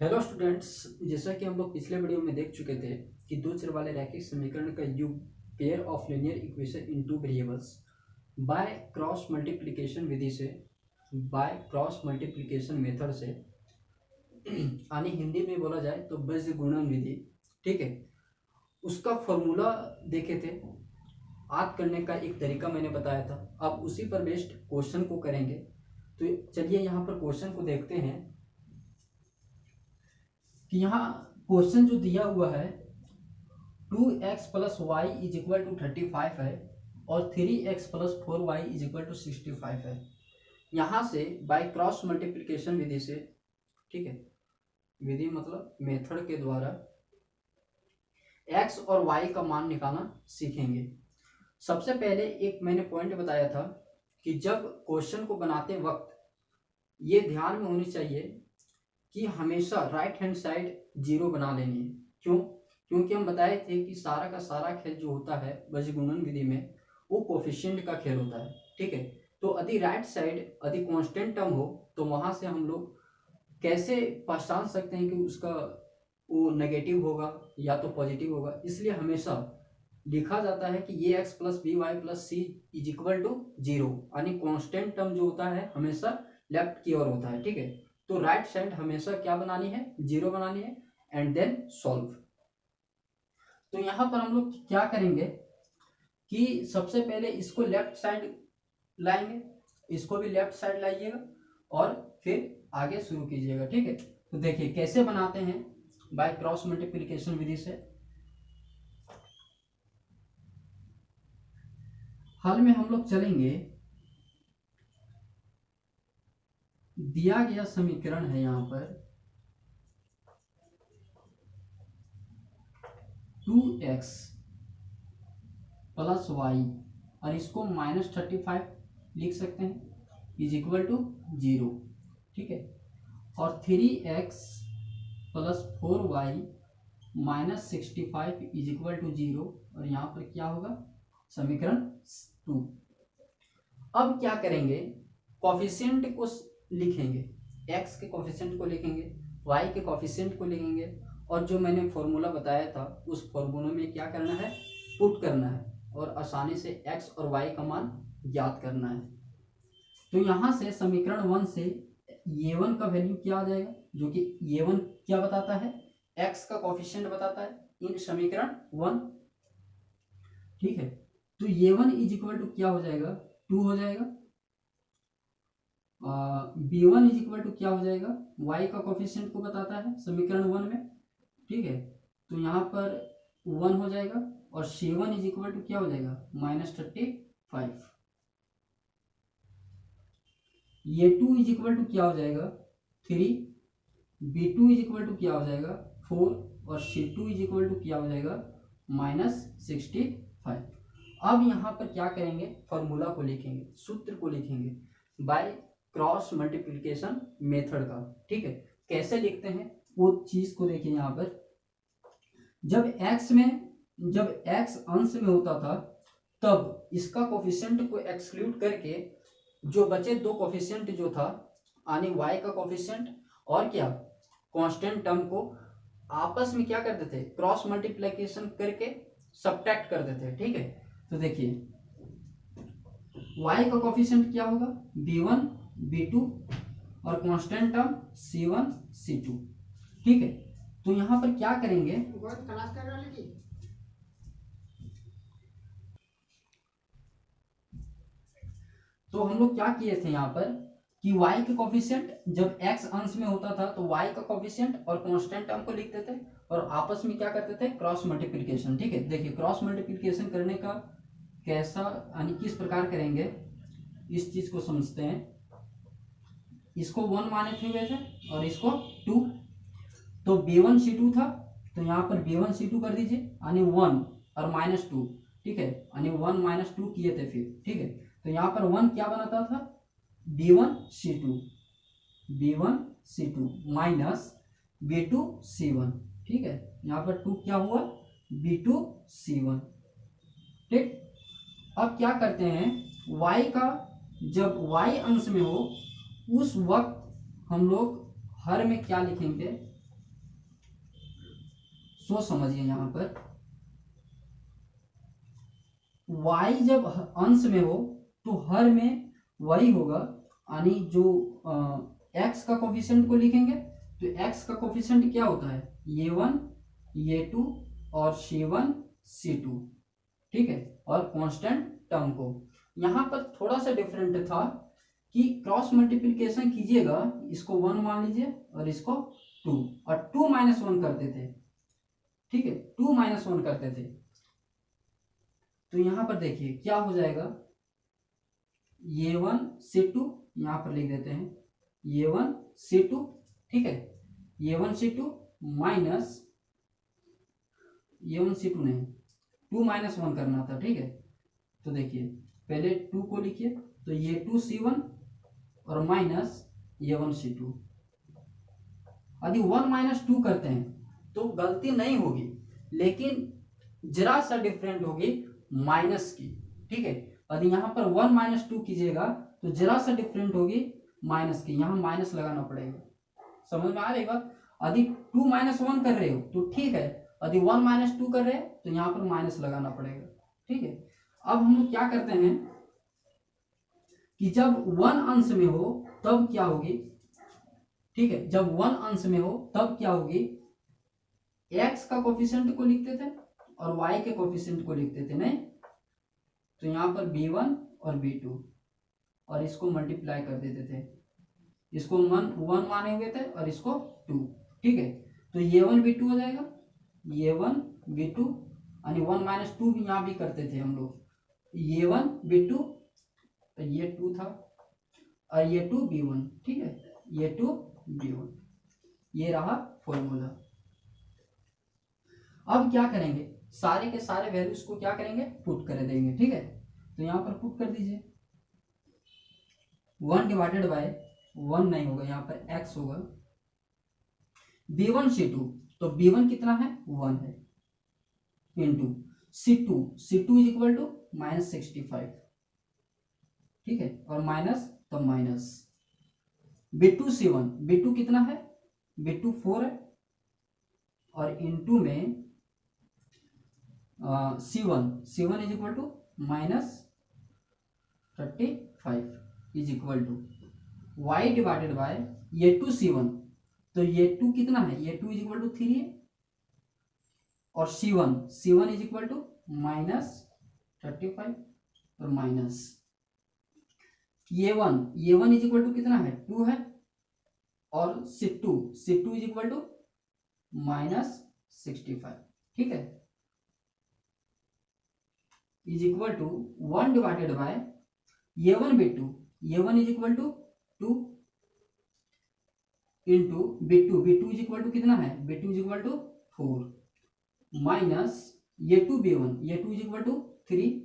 Hello students. जैसा कि हम लोग पिछले वीडियो में देख चुके थे कि दो चर वाले रैखिक समीकरण का योग pair of linear equation in two variables by cross multiplication विधि से, बाय क्रॉस मल्टीप्लिकेशन मेथड से, यानी हिंदी में बोला जाए तो बीज गुणन विधि। ठीक है, उसका फॉर्मूला देखे थे। याद करने का एक तरीका मैंने बताया था। अब उसी पर बेस्ड क्वेश्चन को करेंगे। तो चलिए यहाँ पर क्वेश्चन को देखते हैं कि यहाँ क्वेश्चन जो दिया हुआ है 2x plus Y is equal to 35 है और 3x प्लस 4y इज इक्वल टू 65 है। यहाँ से बाय क्रॉस मल्टीप्लिकेशन विधि से, ठीक है, विधि मतलब मेथड के द्वारा x और y का मान निकालना सीखेंगे। सबसे पहले एक मैंने पॉइंट बताया था कि जब क्वेश्चन को बनाते वक्त ये ध्यान में होनी चाहिए कि हमेशा राइट हैंड साइड जीरो बना लेनी है। क्यों? क्योंकि हम बताए थे कि सारा का सारा खेल जो होता है बीजगुणन विधि में वो कोफिशिएंट का खेल होता है। ठीक है, तो यदि राइट साइड यदि कांस्टेंट टर्म हो तो वहां से हम लोग कैसे पहचान सकते हैं कि उसका वो नेगेटिव होगा या तो पॉजिटिव होगा। इसलिए हमेशा लिखा जाता है कि ये x plus B Y plus C is equal to zero, यानी कॉन्स्टेंट टर्म जो होता है हमेशा लेफ्ट की ओर होता है। ठीक है, तो राइट साइड हमेशा क्या बनानी है? जीरो बनानी है एंड देन सॉल्व। तो यहां पर हम लोग क्या करेंगे कि सबसे पहले इसको लेफ्ट साइड लाएंगे, इसको भी लेफ्ट साइड लाइएगा और फिर आगे शुरू कीजिएगा। ठीक है, तो देखिए कैसे बनाते हैं बाय क्रॉस मल्टीप्लिकेशन विधि से। हल में हम लोग चलेंगे, दिया गया समीकरण है यहाँ पर 2x प्लस वाई और इसको -35 लिख सकते हैं इज इक्वल टू जीरो। ठीक है, और 3x प्लस 4y -65 is equal to zero, और यहाँ पर क्या होगा? समीकरण 2। अब क्या करेंगे? कॉफिशिएंट को लिखेंगे, x के कॉफिशिएंट को लिखेंगे, y के कॉफिशिएंट को लिखेंगे, और जो मैंने फॉर्मूला बताया था उस फॉर्मूला में क्या करना है? पुट करना है और आसानी से x और y का मान ज्ञात करना है। तो यहाँ से समीकरण 1 से a1 का वैल्यू क्या आ जाएगा, जो कि a1 क्या बताता है? x का कॉफिशिएंट बताता है इन समीकरण 1। ठीक है, तो a1 इज इक्वल टू क्या हो जाएगा? 2 हो जाएगा। b1 इज इक्वल टू क्या हो जाएगा? y का कोफिशिएंट को बताता है समीकरण 1 में। ठीक है, तो यहाँ पर 1 हो जाएगा और c1 इज इक्वल टू क्या हो जाएगा? -35। ये 2 इज इक्वल टू क्या हो जाएगा? 3, b2 इज इक्वल टू क्या हो जाएगा? 4 और c2 इज इक्वल टू क्या हो जाएगा? -65। अब यहाँ पर क्या करेंगे? फॉर्मूला को लिखेंगे, सूत्र को लिखेंगे बाय क्रॉस मल्टीप्लिकेशन मेथड का। ठीक है, कैसे लिखते हैं वो चीज को देखिए। यहाँ पर जब x अंश में होता था तब इसका कोफिशिएंट को एक्सक्लूड करके जो बचे दो कोफिशिएंट जो था, यानी y का कोफिशिएंट और क्या कांस्टेंट टर्म को आपस में क्या करते थे? क्रॉस मल्टीप्लिकेशन करके सब्ट्रैक्ट करते थे। ठीक है, तो देखिए y का कोफिशिएंट क्या होगा? b1 b2 और कांस्टेंट टर्म c1 c2। ठीक है, तो यहां पर क्या करेंगे? क्लास कर रहे हैं। तो हम लोग क्या किए थे यहाँ पर कि y के कोफिशिएंट जब x अंश में होता था तो y का कोफिशिएंट और कांस्टेंट टर्म को लिखते थे और आपस में क्या करते थे? Cross multiplication. ठीक है, देखिए क्रॉस मल्टीप्लिकेशन करने का कैसा यानी किस प्रकार करेंगे इस चीज को समझते हैं। इसको 1 माने थे वैसे और इसको 2, तो b1 c2 था तो यहाँ पर b1 c2 कर दीजिए, यानी 1 और -2। ठीक है, यानी 1 - 2 किए थे फिर। ठीक है, तो यहाँ पर 1 क्या बनाता था? b1 c2 minus b2 c1। ठीक है, यहाँ पर 2 क्या हुआ? b2 c1। ठीक, अब क्या करते हैं? y का जब y अंश में हो उस वक्त हम लोग हर में क्या लिखेंगे? सोच समझिए यहाँ पर y जब अंश में हो तो हर में वही होगा, यानी जो x का कोफिशिएंट को लिखेंगे तो x का कोफिशिएंट क्या होता है, a1 a2 और c1 c2, ठीक है। और कांस्टेंट टर्म को यहाँ पर थोड़ा सा डिफरेंट था कि क्रॉस मल्टीप्लिकेशन कीजिएगा, इसको 1 मान लीजिए और इसको 2, और 2 - 1 करते थे, ठीक है, 2 - 1 करते थे। तो यहां पर देखिए क्या हो जाएगा, a1 c2 यहां पर लिख देते हैं a1 c2, ठीक है, a1 c2 minus a1 c2 नहीं, 2 - 1 करना था, ठीक है। तो देखिए पहले 2 को लिखिए तो a2 c1 और माइनस a1 c2। यदि 1 - 2 करते हैं तो गलती नहीं होगी, लेकिन जरा सा डिफरेंट होगी माइनस की, ठीक है। यदि यहाँ पर 1 - 2 कीजिएगा तो जरा सा डिफरेंट होगी माइनस की, यहाँ माइनस लगाना पड़ेगा, समझ में आ रही बात। यदि 2 - 1 कर रहे हो तो ठीक है, यदि 1 - 2 कर रहे हैं तो यहाँ पर माइनस लगाना पड़ेगा, ठीक है। अब हम लोग क्या करते हैं कि जब 1 अंश में हो तब क्या होगी, ठीक है, जब 1 अंश में हो तब क्या होगी, x का कोफिशिएंट को लिखते थे और y के कोफिशिएंट को लिखते थे, नहीं तो यहाँ पर b1 और b2 और इसको मल्टीप्लाई कर देते थे, इसको 1 माने हुए थे और इसको 2, ठीक है। तो a1 b2 हो जाएगा, a1 b2, यानी 1 - 2 भी यहाँ भी करते थे हम लोग, a1 b2, तो ये 2 था और ये 2 b1, ठीक है, ये 2 b1, ये रहा फॉर्मूला। अब क्या करेंगे, सारे के सारे वैल्यूज को क्या करेंगे, पुट कर देंगे, ठीक है। तो यहां पर पुट कर दीजिए, 1 डिवाइडेड बाय 1 नहीं होगा, यहाँ पर x होगा, b1 c2, तो b1 कितना है 1 है, into c2 is equal to -65, ठीक है, और माइनस तो माइनस b2 c1, b2 कितना है, b2 4 है, और इंटू में c1 is equal to -35 is equal to y divided by ये 2 c1, तो ये 2 कितना है, ये 2 इज इक्वल टू 3 है, और c1 इज इक्वल टू -35 और माइनस ये 1 इज इक्वल टू कितना है 2 है, और c2 इज इक्वल टू -65, ठीक है, is equal to 1 divided by a1 is equal to 2 into b2 is equal to कितना है, b2 is equal to 4 minus ये 2 इज इक्वल टू 3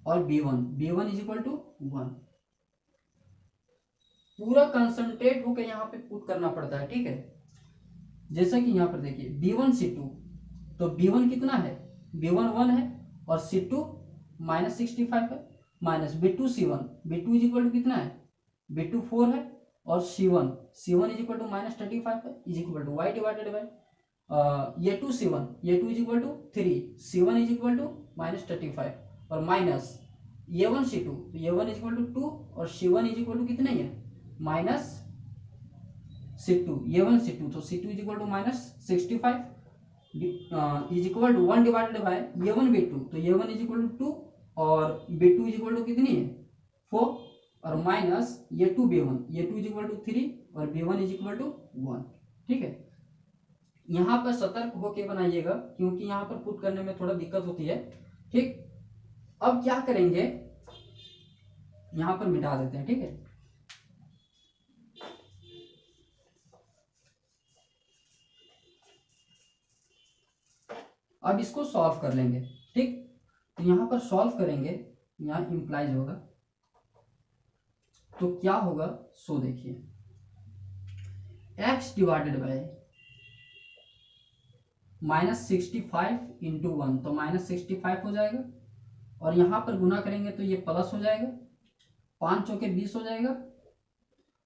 और b1 इज इक्वल टू 1। पूरा कंसंट्रेट होकर यहाँ पे पुट करना पड़ता है, ठीक है। जैसा कि यहाँ पर देखिए b1 c2, तो b1 कितना है, b1 1 है और c2 -65 है, minus b2 c1 is equal to कितना है, b2 4 है, और c1 इज इक्वल टू -35 है, is equal to y divided by ये 2 is equal to 3, c1 is equal to -35 और माइनस a1 c2, तो a1 इज इक्वल टू 2 और c1 is equal to कितना है माइनस c2, a1 c2, तो c2 is equal to -65 is equal to 1 divided by a1 b2, तो a1 is equal to 2 और b2 is equal to कितनी है 4 और minus ये 2 इज इक्वल टू 3 और b1 इज इक्वल टू 1, ठीक है। यहाँ पर सतर्क होके बनाइएगा क्योंकि यहाँ पर पुट करने में थोड़ा दिक्कत होती है, ठीक। अब क्या करेंगे, यहाँ पर मिटा देते हैं, ठीक है। अब इसको सॉल्व कर लेंगे, ठीक। तो यहाँ पर सॉल्व करेंगे, यहाँ इंप्लाइज होगा, तो क्या होगा सो देखिए x डिवाइडेड बाय -65 इंटू 1, तो -65 हो जाएगा, और यहाँ पर गुना करेंगे तो ये प्लस हो जाएगा, 5 चौके 20 हो जाएगा,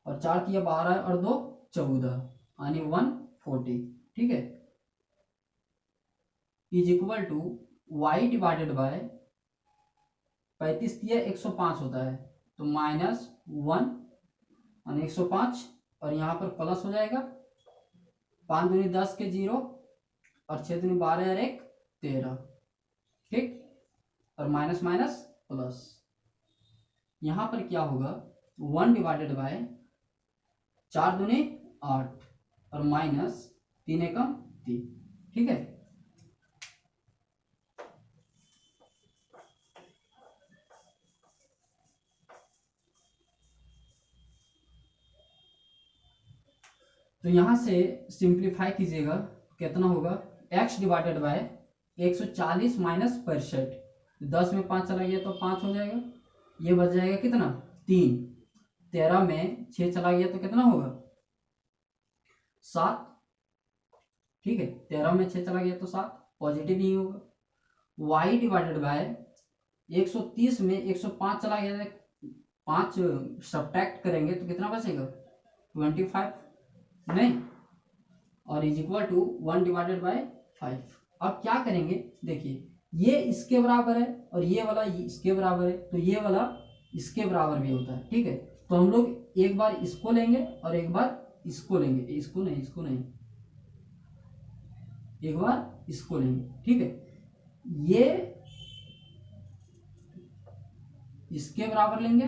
और 4 तिया 12 और 2 14, यानी 140, ठीक है। Is equal to Y divided by 35 दिया 105 होता है, तो -1 और 105 और यहाँ पर प्लस हो जाएगा 5 दूनी 10 के 0 और 6 दूनी 12 और 1 13, ठीक, और माइनस माइनस प्लस। यहाँ पर क्या होगा 1 डिवाइडेड बाय 4 दूनी 8 और माइनस 3 एकम 3, ठीक है। तो यहां से सिंप्लीफाई कीजिएगा, कितना होगा x डिवाइडेड बाय 140 माइनस 65, 10 में 5 चला गया तो 5 हो जाएगा, ये बच जाएगा कितना 3, 13 में 6 चला गया तो कितना होगा 7, ठीक है, 13 में 6 चला गया तो 7, पॉजिटिव ही होगा। y डिवाइडेड बाय 130 में 105 चला गया, 5 सब्ट्रैक्ट करेंगे तो कितना बचेगा 25, नहीं, और is equal to 1 divided by 5। अब क्या करेंगे, देखिए ये इसके बराबर है और ये वाला इसके बराबर है, तो ये वाला इसके बराबर भी होता है, ठीक है। तो हम लोग एक बार इसको लेंगे और एक बार इसको लेंगे, इसको नहीं, एक बार इसको लेंगे, ठीक है। ये इसके बराबर लेंगे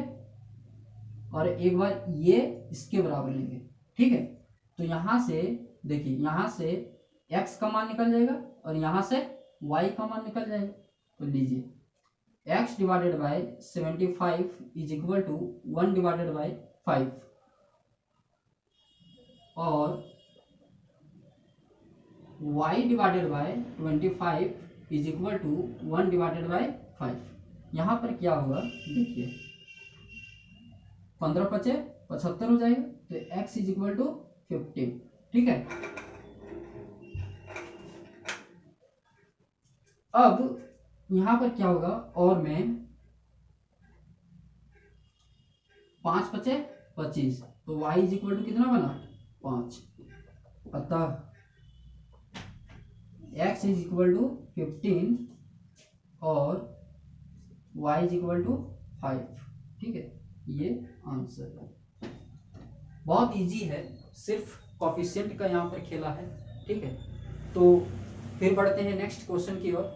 और एक बार ये इसके बराबर लेंगे, ठीक है। तो यहां से देखिए, यहां से x का मान निकल जाएगा और यहां से y का मान निकल जाएगा, तो लीजिए x divided by 75 is equal to 1 divided by 5 और y divided by 25 is equal to 1 divided by 5। यहां पर क्या होगा देखिए, 15 × 5 = 75 हो जाएगा, तो x इज इक्वल टू 15, ठीक है। अब यहां पर क्या होगा, और में 5 × 5 = 25, तो y इज इक्वल टू कितना बना 5, अतः x इज इक्वल टू 15 और y इज इक्वल टू 5, ठीक है। ये आंसर है, बहुत इजी है, सिर्फ कोफिशिएंट का यहाँ पर खेला है, ठीक है। तो फिर बढ़ते हैं नेक्स्ट क्वेश्चन की ओर।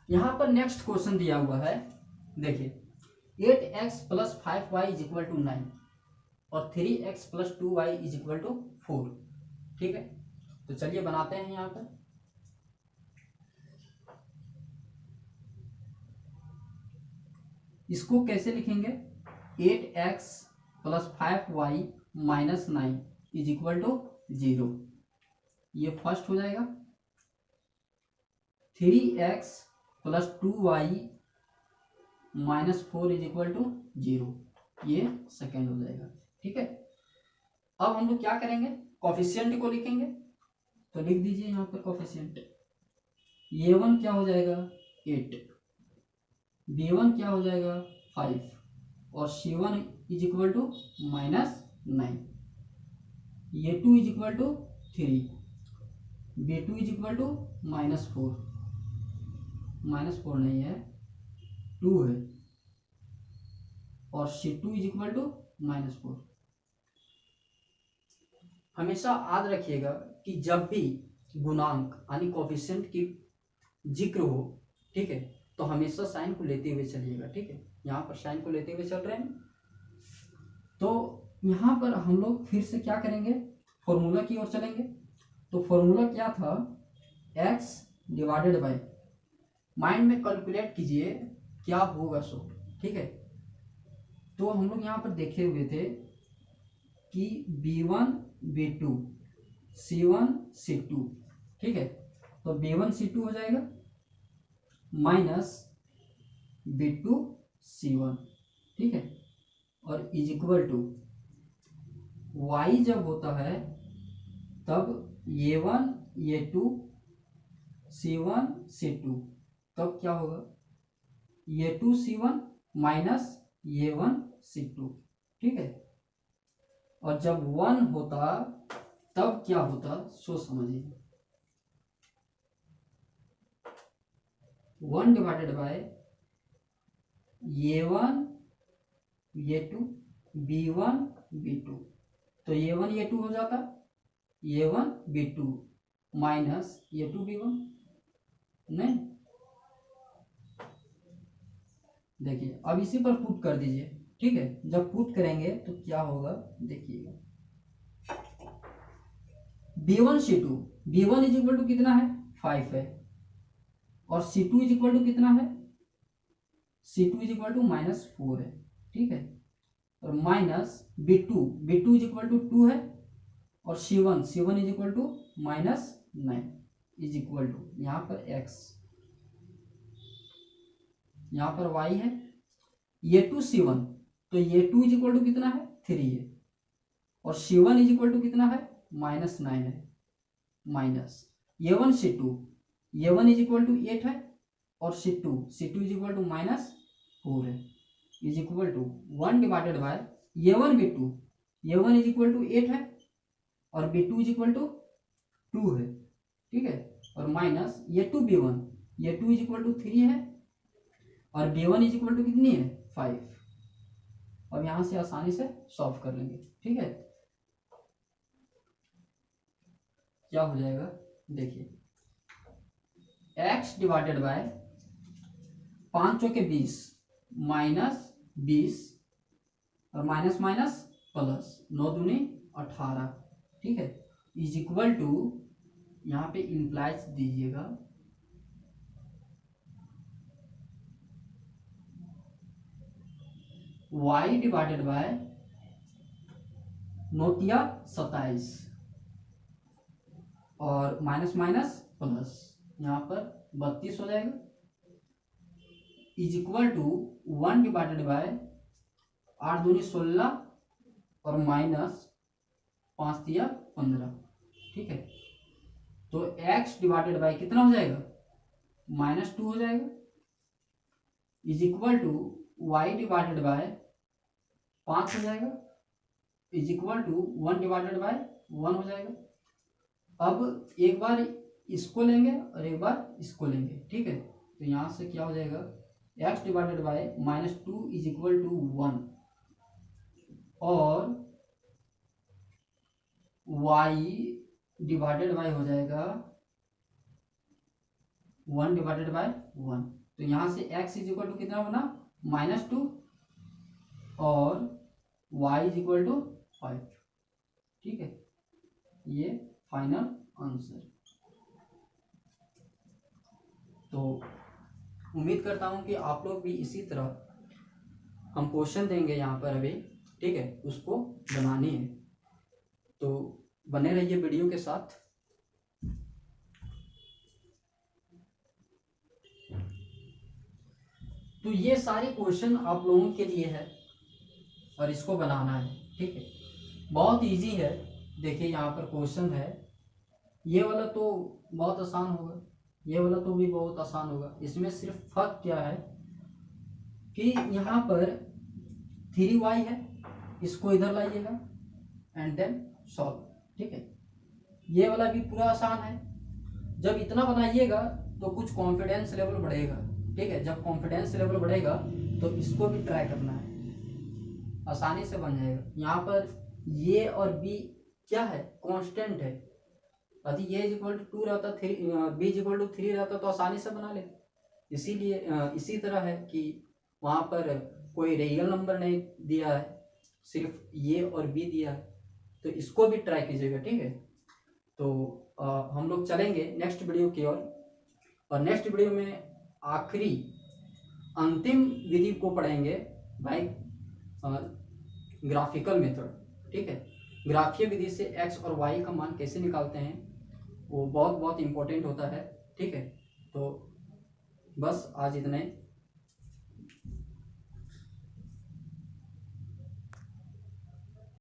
यहाँ पर नेक्स्ट क्वेश्चन दिया हुआ है, देखिए 8x + 5y = 9 और 3x + 2y = 4, ठीक है। तो चलिए बनाते हैं यहाँ पर। इसको कैसे लिखेंगे, 8x + 5y - 9 = 0, ये फर्स्ट हो जाएगा। 3x + 2y - 4 = 0, ये सेकेंड हो जाएगा, ठीक है। अब हम लोग क्या करेंगे, कोफिशिएंट को लिखेंगे, तो लिख दीजिए यहाँ पर कोफिशिएंट। a1 क्या हो जाएगा 8, b1 क्या हो जाएगा 5 और c1 = -9, a2 = 3, b2 = -4 नहीं है 2 है, और c2 = -4। हमेशा याद रखिएगा कि जब भी गुणांक यानी कोफिशिएंट की जिक्र हो, ठीक है, तो हमेशा साइन को लेते हुए चलिएगा, ठीक है। यहाँ पर साइन को लेते हुए चल रहे हैं, तो यहाँ पर हम लोग फिर से क्या करेंगे, फॉर्मूला की ओर चलेंगे। तो फॉर्मूला क्या था, x डिवाइडेड बाय, माइंड में कैलकुलेट कीजिए क्या होगा सो, ठीक है। तो हम लोग यहाँ पर देखे हुए थे कि b1 b2 c1 c2, ठीक है, तो b1 c2 हो जाएगा माइनस b2 c1, ठीक है, और इज इक्वल टू y जब होता है तब a1 a2 c1 c2, तब क्या होगा a2 c1 minus a1 c2, ठीक है। और जब 1 होता तब क्या होता सो समझिए। 1 divided by A1 A2 B1 B2, तो A1 A2 हो जाता A1 B2 minus A2 B1। नहीं, देखिए अब इसी पर पुट कर दीजिए, ठीक है। जब पुट करेंगे तो क्या होगा देखिएगा, B1 C2, B1 is equal to कितना है 5 है, और C2 इज इक्वल टू कितना है, C2 इज इक्वल टू -4 है, ठीक है। और minus B2 is equal to 2 है, और C1 is equal to -9 is equal to यहाँ पर x, यहाँ पर y है, A2 C1, तो A2 इज इक्वल टू कितना है 3 है, और C1 इज इक्वल टू कितना है -9 है, minus A1 C2 is equal to 8 है, और C2 इज इक्वल टू -4 है, is equal to 1 divided by A1 is equal to 8 है, और B2 इज इक्वल टू 2 है, ठीक है, और minus A2 is equal to 3 है, और B1 इज इक्वल टू कितनी है 5। अब यहां से आसानी से सॉल्व कर लेंगे, ठीक है। क्या हो जाएगा देखिए, x डिवाइडेड बाय 5 चौके 20 -20, और माइनस माइनस प्लस 9 दूनी 18, ठीक है, इज इक्वल टू यहाँ पे इंप्लाइज दीजिएगा y डिवाइडेड बाय 9 27, और माइनस माइनस प्लस यहाँ पर 32 हो जाएगा, is equal to 1 divided by 8 दूनी 16, और माइनस 5 दिया 15, ठीक है। तो x डिवाइडेड बाय कितना हो जाएगा -2 हो जाएगा, is equal to y divided by 5 हो जाएगा, is equal to 1 divided by 1 हो जाएगा। अब एक बार इसको लेंगे और एक बार इसको लेंगे, ठीक है। तो यहां से क्या हो जाएगा, x divided by -2 is equal to 1, और y डिवाइडेड बाय हो जाएगा 1 डिवाइडेड बाय 1। तो यहां से x इज इक्वल टू कितना बना -2, और y इज इक्वल टू 5, ठीक है। ये फाइनल आंसर। तो उम्मीद करता हूं कि आप लोग भी इसी तरह, हम क्वेश्चन देंगे यहाँ पर अभी, ठीक है, उसको बनानी है। तो बने रहिए वीडियो के साथ। तो ये सारे क्वेश्चन आप लोगों के लिए है और इसको बनाना है, ठीक है। बहुत इजी है, देखिए यहाँ पर क्वेश्चन है, ये वाला तो बहुत आसान होगा, ये वाला तो भी बहुत आसान होगा। इसमें सिर्फ फर्क क्या है कि यहाँ पर 3y है, इसको इधर लाइएगा एंड देन सॉल्व, ठीक है। ये वाला भी पूरा आसान है। जब इतना बनाइएगा तो कुछ कॉन्फिडेंस लेवल बढ़ेगा, ठीक है। जब कॉन्फिडेंस लेवल बढ़ेगा तो इसको भी ट्राई करना है, आसानी से बन जाएगा। यहाँ पर ये और बी क्या है कांस्टेंट है, यदि ये इज इक्वल टू 2 रहता, बी इज इक्वल टू 3 रहता तो आसानी से बना ले। इसीलिए इसी तरह है कि वहाँ पर कोई रियल नंबर नहीं दिया है, सिर्फ ये और बी दिया है। तो इसको भी ट्राई कीजिएगा, ठीक है। तो हम लोग चलेंगे नेक्स्ट वीडियो की ओर, और नेक्स्ट वीडियो में आखिरी अंतिम विधि को पढ़ेंगे बाय ग्राफिकल मेथड, ठीक है। ग्राफीय विधि से x और y का मान कैसे निकालते हैं वो बहुत बहुत इम्पोर्टेंट होता है, ठीक है। तो बस आज इतना ही।